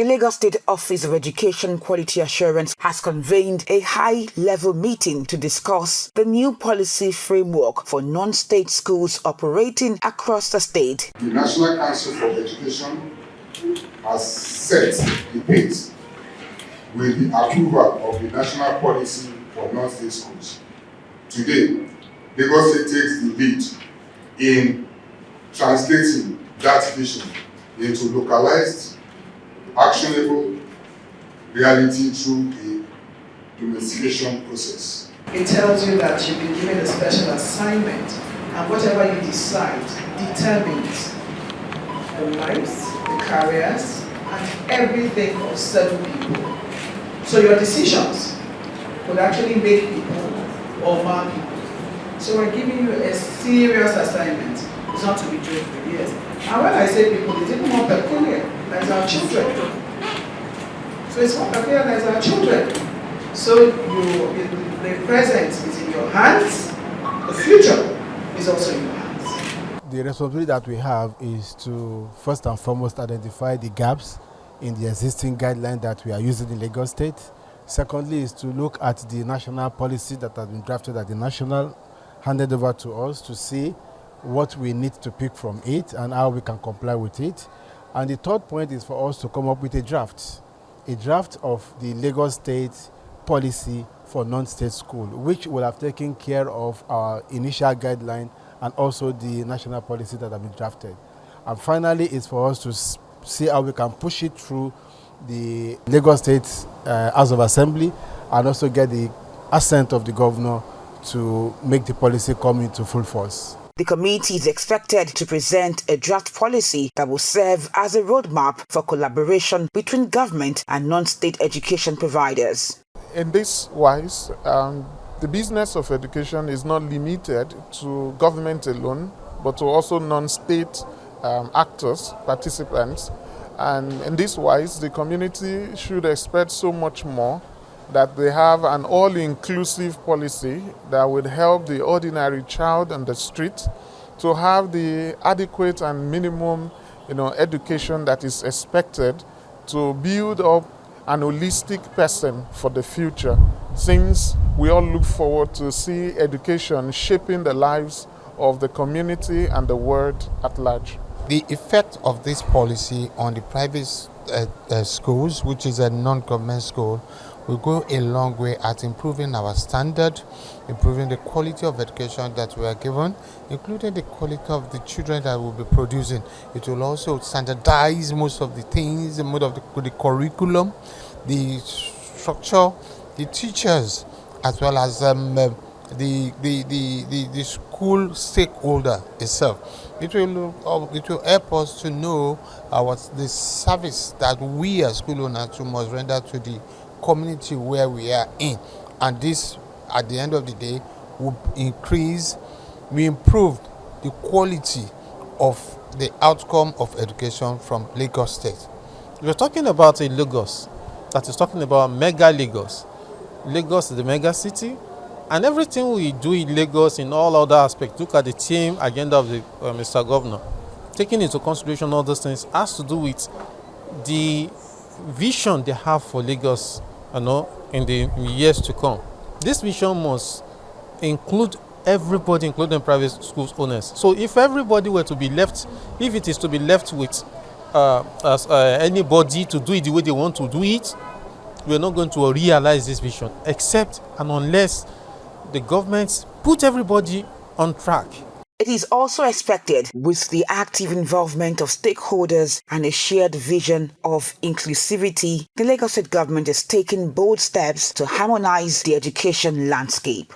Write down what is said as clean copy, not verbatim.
The Lagos State Office of Education Quality Assurance has convened a high-level meeting to discuss the new policy framework for non-state schools operating across the state. The National Council for Education has set the pace with the approval of the national policy for non-state schools. Today, Lagos State takes the lead in translating that vision into localized, actionable reality through a domestication process. It tells you that you've been given a special assignment, and whatever you decide determines the lives, the careers, and everything of certain people. So your decisions could actually make people or mar people. So we're giving you a serious assignment. It's not to be joked with, yes. And when I say people, it's even more peculiar. That's our children. So it's more peculiar as our children. So the present is in your hands, the future is also in your hands. The responsibility that we have is to first and foremost identify the gaps in the existing guideline that we are using in Lagos State. Secondly is to look at the national policy that has been drafted at the national, handed over to us to see what we need to pick from it and how we can comply with it. And the third point is for us to come up with a draft of the Lagos State policy for non-state school, which will have taken care of our initial guideline and also the national policy that have been drafted. And finally, is for us to see how we can push it through the Lagos State House of Assembly and also get the assent of the governor to make the policy come into full force. The committee is expected to present a draft policy that will serve as a roadmap for collaboration between government and non-state education providers. In this wise, the business of education is not limited to government alone, but to also non-state actors, participants. And in this wise, the community should expect so much more, that they have an all-inclusive policy that would help the ordinary child on the street to have the adequate and minimum education that is expected to build up an holistic person for the future, since we all look forward to see education shaping the lives of the community and the world at large. The effect of this policy on the private schools, which is a non-government school, will go a long way at improving our standard, improving the quality of education that we are given, including the quality of the children that we'll be producing. It will also standardize most of the things, the mode of the curriculum, the structure, the teachers, as well as the school stakeholder itself. It will help us to know what the service that we as school owners must render to the community where we are in, and this at the end of the day will improve the quality of the outcome of education from Lagos State. We're talking about a Lagos that is talking about mega Lagos. Lagos is the mega city, and everything we do in Lagos in all other aspects, look at the team agenda of the Mr. Governor, taking into consideration all those things, has to do with the vision they have for Lagos, in the years to come. This vision must include everybody, including private schools owners. So if everybody were to be left, if it is to be left with anybody to do it the way they want to do it, we're not going to realize this vision, except and unless the government put everybody on track. It is also expected, with the active involvement of stakeholders and a shared vision of inclusivity, the Lagos State government is taking bold steps to harmonize the education landscape.